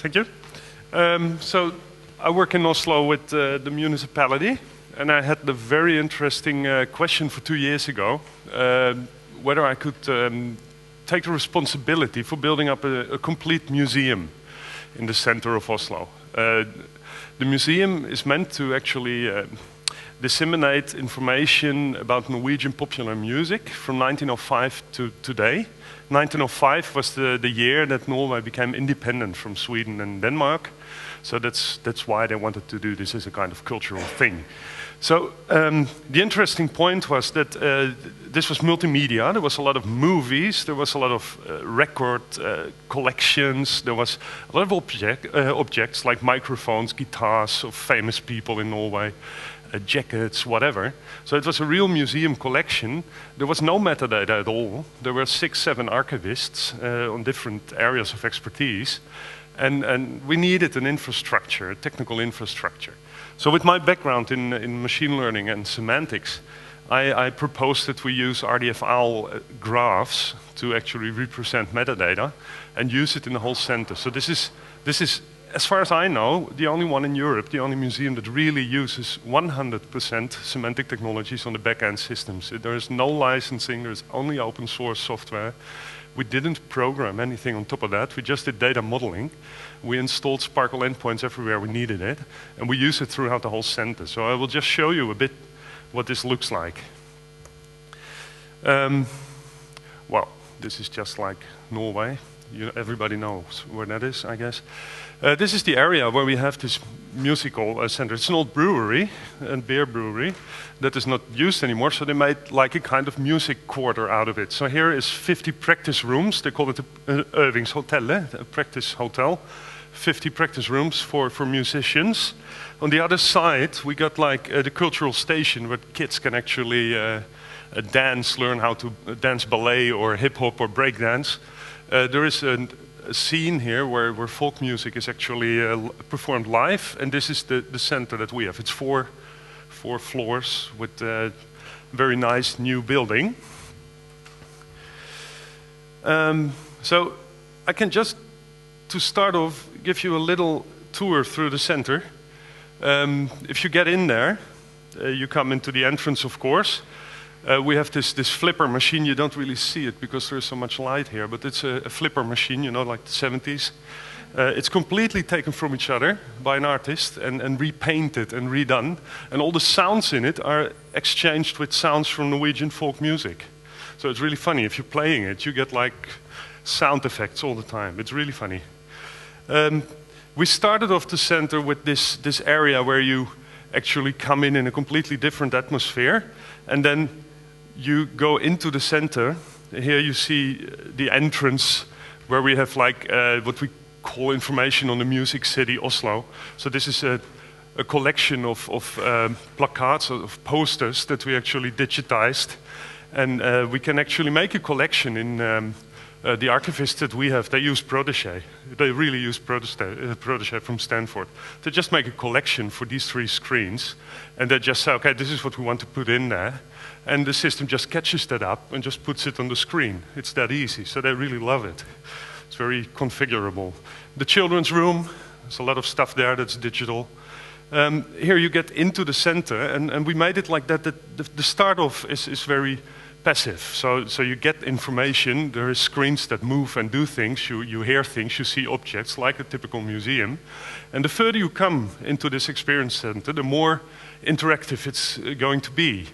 Thank you. So I work in Oslo with the municipality, and I had the very interesting question for 2 years ago, whether I could take the responsibility for building up a complete museum in the center of Oslo. The museum is meant to actually disseminate information about Norwegian popular music from 1905 to today. 1905 was the year that Norway became independent from Sweden and Denmark. So that's why they wanted to do this as a kind of cultural thing. So the interesting point was that this was multimedia. There was a lot of movies, there was a lot of record collections, there was a lot of objects like microphones, guitars of famous people in Norway, jackets, whatever. So it was a real museum collection. There was no metadata at all. There were 6, 7 archivists on different areas of expertise. And we needed an infrastructure, a technical infrastructure. So with my background in machine learning and semantics, I proposed that we use RDF-OWL graphs to actually represent metadata and use it in the whole center. So this is, as far as I know, the only one in Europe, the only museum that really uses 100% semantic technologies on the back-end systems. There is no licensing, there is only open source software. We didn't program anything on top of that, we just did data modeling. We installed Sparkle endpoints everywhere we needed it, and we use it throughout the whole center. So I will just show you a bit what this looks like. Well, this is just like Norway. Everybody knows where that is, I guess. This is the area where we have this musical center. It's an old brewery, a beer brewery, that is not used anymore, so they made like a kind of music quarter out of it. So here is 50 practice rooms. They call it a øvingshotel, a practice hotel. 50 practice rooms for musicians. On the other side, we got like the cultural station where kids can actually dance, learn how to dance ballet or hip-hop or breakdance. There is a scene here where folk music is actually performed live, and this is the center that we have. It's four floors with a very nice new building. So I can just, to start off, give you a little tour through the center. If you get in there, you come into the entrance, of course. We have this flipper machine. You don't really see it because there's so much light here, but it's a flipper machine, you know, like the 70s. It's completely taken from each other by an artist and repainted and redone. And all the sounds in it are exchanged with sounds from Norwegian folk music. So it's really funny. If you're playing it, you get like sound effects all the time. It's really funny. We started off the center with this area where you actually come in a completely different atmosphere, and then you go into the center. Here you see the entrance where we have like what we call information on the music city Oslo. So this is a collection of placards, of posters that we actually digitized, and we can actually make a collection in the archivists that we have. They use Protégé. They really use Protégé from Stanford. They just make a collection for these 3 screens, and they just say, okay, this is what we want to put in there. And the system just catches that up and just puts it on the screen. It's that easy, so they really love it. It's very configurable. The children's room, there's a lot of stuff there that's digital. Here you get into the center, and we made it like that the start off is very passive. So you get information, there are screens that move and do things, you hear things, you see objects like a typical museum. And the further you come into this experience center, the more interactive it's going to be.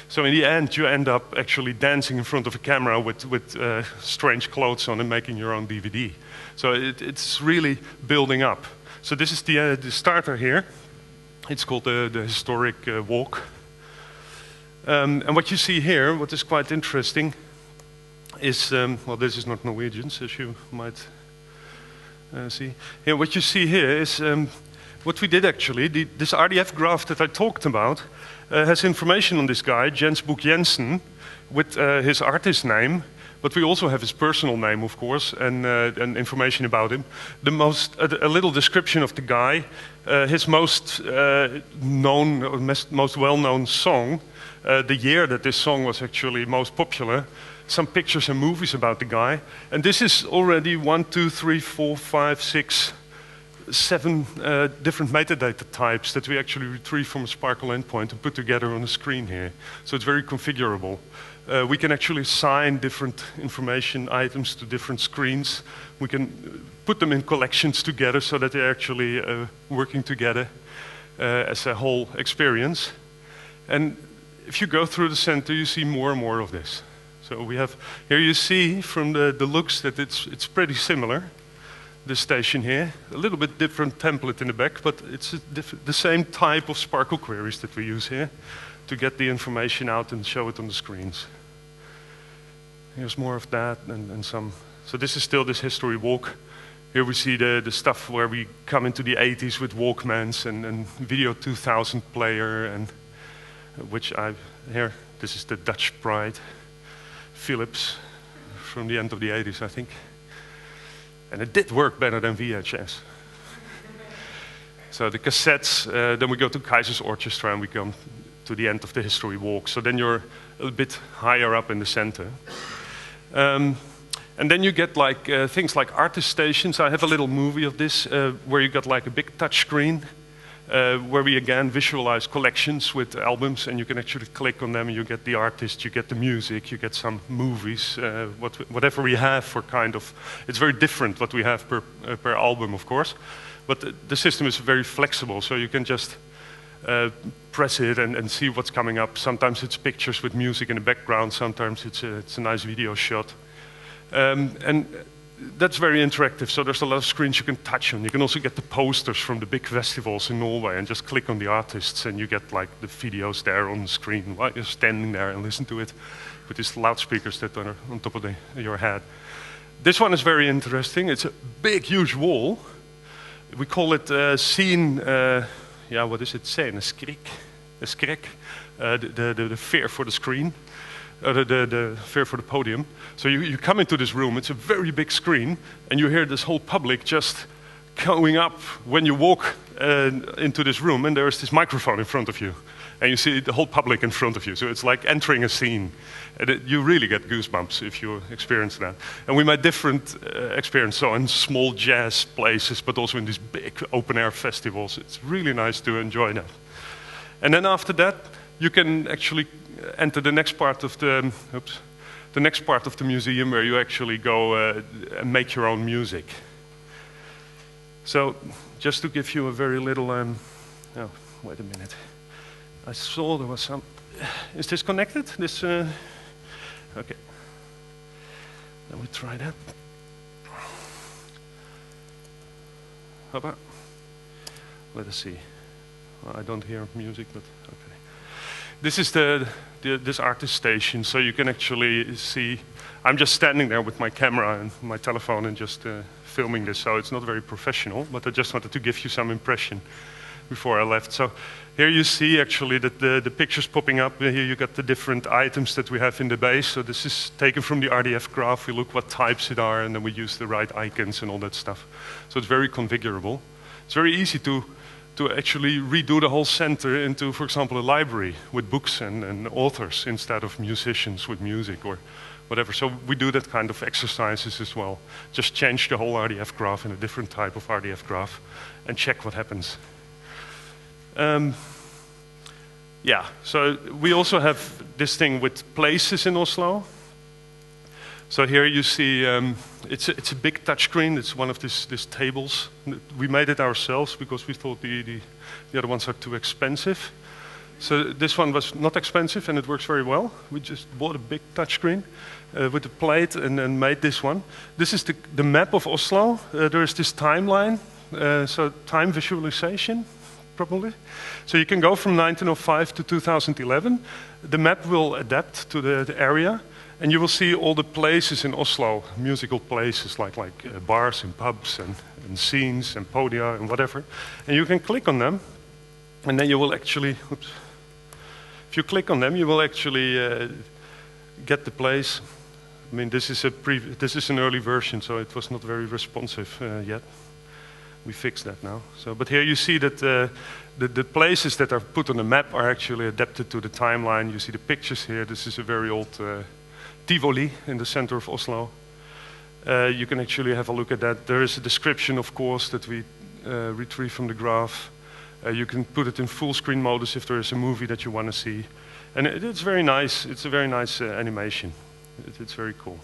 So in the end, you end up actually dancing in front of a camera with strange clothes on and making your own DVD. So it's really building up. So this is the starter here. It's called the historic walk. And what you see here, what is quite interesting, is, well, this is not Norwegian, as you might see. Here, what you see here is what we did actually. This RDF graph that I talked about has information on this guy, Jens Boek Jensen, with his artist name, but we also have his personal name, of course, and information about him. A little description of the guy, his most known, or most well-known song, the year that this song was actually most popular, some pictures and movies about the guy. And this is already 1, 2, 3, 4, 5, 6 7 different metadata types that we actually retrieve from a Sparkle endpoint and put together on the screen here. So it's very configurable. We can actually assign different information items to different screens. We can put them in collections together so that they're actually working together as a whole experience. And if you go through the center, you see more and more of this. So we have, here you see from the looks that it's pretty similar, this station here. A little bit different template in the back, but it's the same type of Sparkle queries that we use here to get the information out and show it on the screens. Here's more of that and some. So this is still this history walk. Here we see the stuff where we come into the 80s with Walkmans and Video 2000 player, and here, this is the Dutch Pride, Philips, from the end of the 80s, I think. And it did work better than VHS. So the cassettes, then we go to Kaiser's Orchestra and we come to the end of the history walk. So then you're a bit higher up in the center. And then you get like things like artist stations. I have a little movie of this where you got like a big touch screen where we again visualize collections with albums, and you can actually click on them and you get the artist, you get the music, you get some movies, whatever we have for kind of, it's very different what we have per album, of course. But the system is very flexible, so you can just press it and see what's coming up. Sometimes it's pictures with music in the background, sometimes it's a nice video shot. And that's very interactive, so there's a lot of screens you can touch on. You can also get the posters from the big festivals in Norway and just click on the artists and you get like the videos there on the screen while you're standing there and listen to it with these loudspeakers that are on top of your head. This one is very interesting. It's a big, huge wall. We call it scene, what is it? Scene, a skrik, the fear for the screen. The fear for the podium. So you come into this room, it's a very big screen, and you hear this whole public just going up when you walk into this room, and there is this microphone in front of you. And you see the whole public in front of you. So it's like entering a scene. And you really get goosebumps if you experience that. And we made different experiences, so in small jazz places, but also in these big open-air festivals. It's really nice to enjoy that. And then after that, you can actually enter the next part of the next part of the museum where you actually go and make your own music. So, just to give you a very little. Oh, wait a minute. I saw there was some. Is this connected? This. Okay. Then we try that. How about? Let us see. Well, I don't hear music, but okay. This is this artist station, so you can actually see. I'm just standing there with my camera and my telephone and just filming this, so it's not very professional, but I just wanted to give you some impression before I left. So here you see actually that the pictures popping up. Here you got the different items that we have in the base. So this is taken from the RDF graph. We look what types it are, and then we use the right icons and all that stuff. So it's very configurable. It's very easy to actually redo the whole center into, for example, a library with books and authors instead of musicians with music or whatever. So we do that kind of exercises as well. Just change the whole RDF graph in a different type of RDF graph and check what happens. So we also have this thing with places in Oslo. So here you see, it's a big touchscreen. It's one of these tables. We made it ourselves because we thought the other ones are too expensive. So this one was not expensive and it works very well. We just bought a big touchscreen with a plate and then made this one. This is the map of Oslo. There is this timeline, so time visualization, probably. So you can go from 1905 to 2011. The map will adapt to the area. And you will see all the places in Oslo, musical places like bars and pubs and scenes and podia and whatever. And you can click on them, and then you will actually, if you click on them, you will actually get the place. I mean, this is an early version, so it was not very responsive yet. We fixed that now. So, but here you see that the places that are put on the map are actually adapted to the timeline. You see the pictures here. This is a very old Tivoli in the center of Oslo. You can actually have a look at that. There is a description, of course, that we retrieve from the graph. You can put it in full screen modus if there is a movie that you want to see. And it's very nice. It's a very nice animation. It's very cool.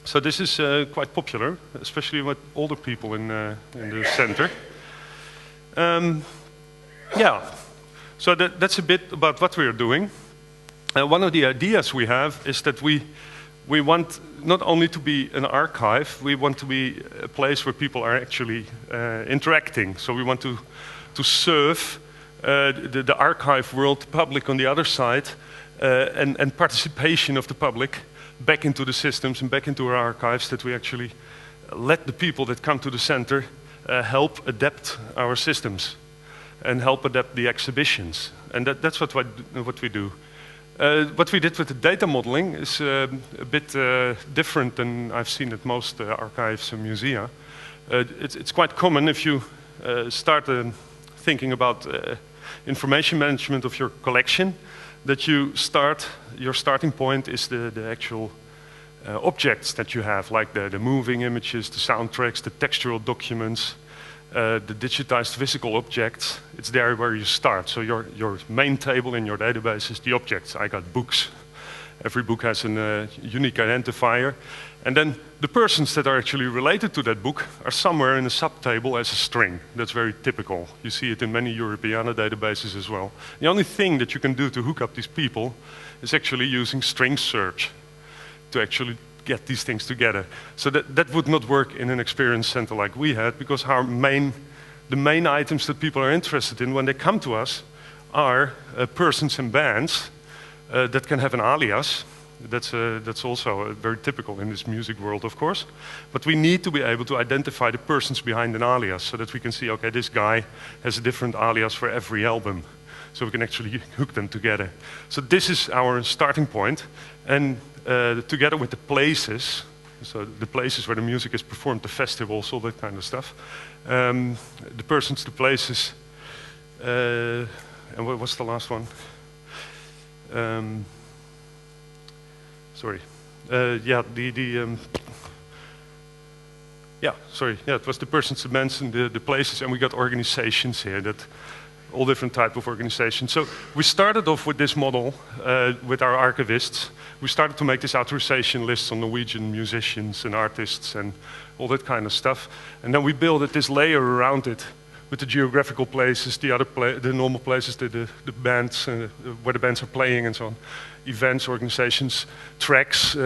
So this is quite popular, especially with older people in the center. Yeah, so that's a bit about what we are doing. One of the ideas we have is that we want not only to be an archive, we want to be a place where people are actually interacting. So we want to serve the archive world, the public on the other side, and participation of the public back into the systems and back into our archives, that we actually let the people that come to the center help adapt our systems and help adapt the exhibitions. And that's what we do. What we did with the data modeling is a bit different than I've seen at most archives and musea. It's quite common if you start thinking about information management of your collection, that your starting point is the actual objects that you have, like the moving images, the soundtracks, the textual documents, the digitized physical objects. It's there where you start. So your main table in your database is the objects. I got books. Every book has a unique identifier. And then the persons that are actually related to that book are somewhere in a subtable as a string. That's very typical. You see it in many European databases as well. The only thing that you can do to hook up these people is actually using string search to actually get these things together. So that would not work in an experience center like we had, because the main items that people are interested in when they come to us are persons and bands that can have an alias. That's also very typical in this music world, of course. But we need to be able to identify the persons behind an alias, so that we can see, okay, this guy has a different alias for every album. So we can actually hook them together. So this is our starting point. And together with the places, so the places where the music is performed, the festivals, all that kind of stuff, the persons, the places, and what's the last one? Sorry. Yeah, it was the persons, the bands, and the places, and we got organizations here, that all different type of organizations. So we started off with this model with our archivists. We started to make this authorization lists on Norwegian musicians and artists and all that kind of stuff. And then we built this layer around it with the geographical places, the normal places, the bands, where the bands are playing and so on. Events, organizations, tracks,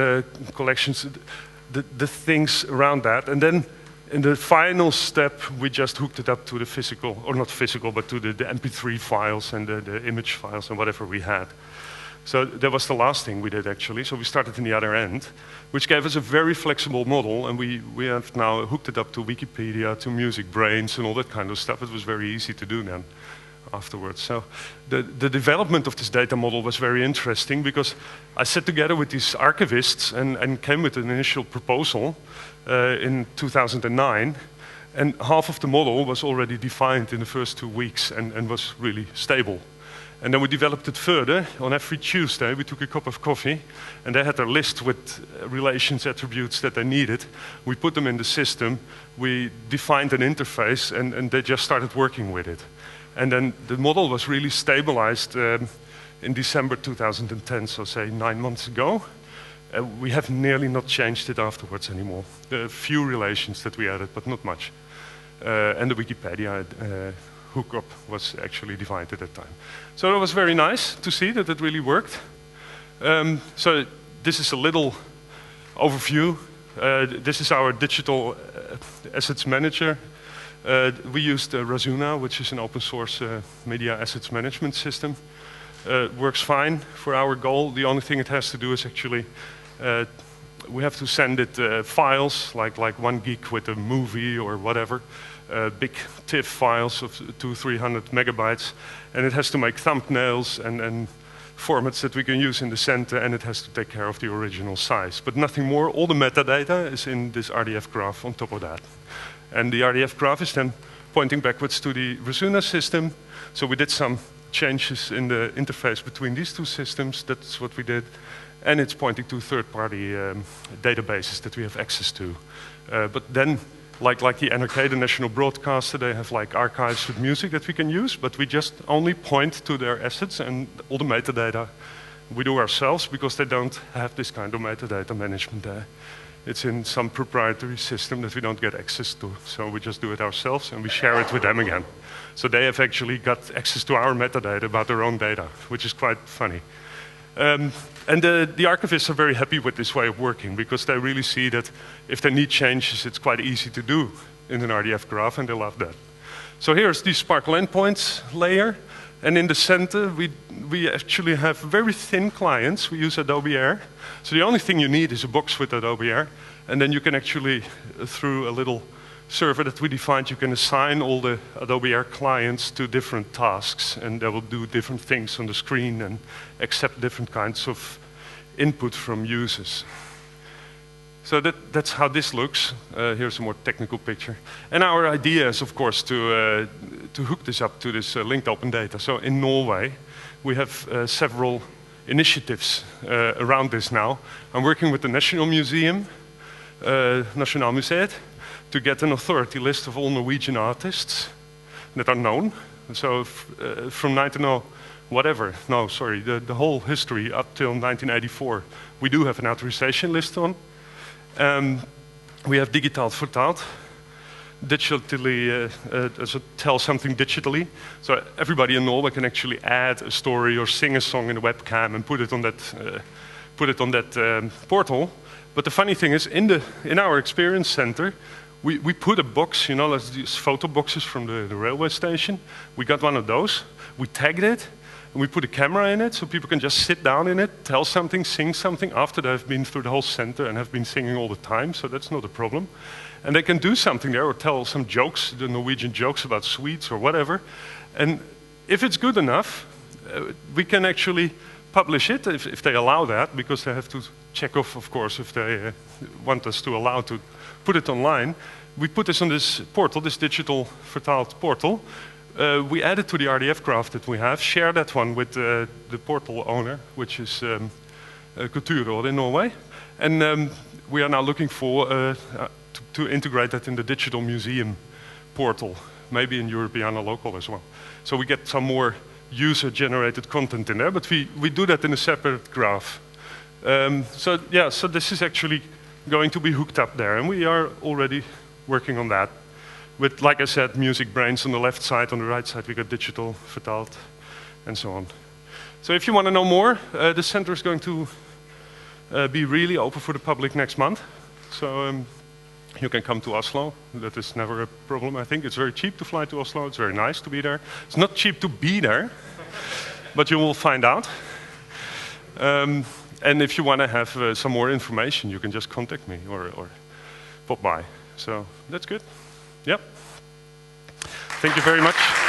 collections, the things around that. And then in the final step, we just hooked it up to the physical, or not physical, but to the MP3 files and the image files and whatever we had. So that was the last thing we did, actually. So we started in the other end, which gave us a very flexible model, and we have now hooked it up to Wikipedia, to Music Brains, and all that kind of stuff. It was very easy to do then afterwards. So the development of this data model was very interesting, because I sat together with these archivists and came with an initial proposal in 2009, and half of the model was already defined in the first 2 weeks and was really stable. And then we developed it further. On every Tuesday, we took a cup of coffee, and they had their list with relations, attributes that they needed. We put them in the system, we defined an interface, and they just started working with it. And then the model was really stabilized in December 2010, so say 9 months ago. We have nearly not changed it afterwards anymore. There are a few relations that we added, but not much. And the Wikipedia hookup was actually defined at that time. So it was very nice to see that it really worked. So this is a little overview. This is our digital assets manager. We used Razuna, which is an open source media assets management system. Works fine for our goal. The only thing it has to do is actually we have to send it files, like 1 gig with a movie or whatever. Big TIFF files of 200-300 megabytes, and it has to make thumbnails and formats that we can use in the center, and it has to take care of the original size. But nothing more. All the metadata is in this RDF graph on top of that. And the RDF graph is then pointing backwards to the Razuna system. So we did some changes in the interface between these two systems. That's what we did. And it's pointing to third-party databases that we have access to. But then like the NRK, the national broadcaster, they have like archives with music that we can use, but we just only point to their assets, and all the metadata we do ourselves because they don't have this kind of metadata management there. It's in some proprietary system that we don't get access to. So we just do it ourselves and we share it with them again. So they have actually got access to our metadata about their own data, which is quite funny. And the archivists are very happy with this way of working because they really see that if they need changes, it's quite easy to do in an RDF graph, and they love that. So here's the Sparkle endpoints layer. And in the center, we actually have very thin clients. We use Adobe Air. So the only thing you need is a box with Adobe Air. And then you can actually, through a little server that we defined, you can assign all the Adobe Air clients to different tasks. And they will do different things on the screen and accept different kinds of input from users. So that's how this looks. Here's a more technical picture. And our idea is, of course, to hook this up to this linked open data. So in Norway, we have several initiatives around this now. I'm working with the National Museum, Nasjonalmuseet, to get an authority list of all Norwegian artists that are known. So from 1900, whatever, no, sorry, the whole history up till 1984, we do have an authorization list on. We have digitalt vertaald, digitally, tell something digitally. So everybody in Norway can actually add a story or sing a song in the webcam and put it on that portal. But the funny thing is, in our experience center, we put a box, you know, like these photo boxes from the railway station. We got one of those, we tagged it, and we put a camera in it so people can just sit down in it, tell something, sing something after they've been through the whole center and have been singing all the time, so that's not a problem. And they can do something there or tell some jokes, the Norwegian jokes about Swedes or whatever. And if it's good enough, we can actually publish it if they allow that, because they have to check off, of course, if they want us to allow to put it online. We put this on this portal, this digital vertaald portal. We add it to the RDF graph that we have, share that one with the portal owner, which is Kulturrådet in Norway. And we are now looking for to integrate that in the digital museum portal, maybe in Europeana Local as well. So we get some more user-generated content in there, but we do that in a separate graph. So this is actually going to be hooked up there, and we are already working on that. With, like I said, music brains on the left side, on the right side we got digital, vertaald, and so on. So if you want to know more, the center is going to be really open for the public next month. So you can come to Oslo. That is never a problem, I think. It's very cheap to fly to Oslo. It's very nice to be there. It's not cheap to be there, but you will find out. And if you want to have some more information, you can just contact me or pop by. So that's good. Yep. Thank you very much.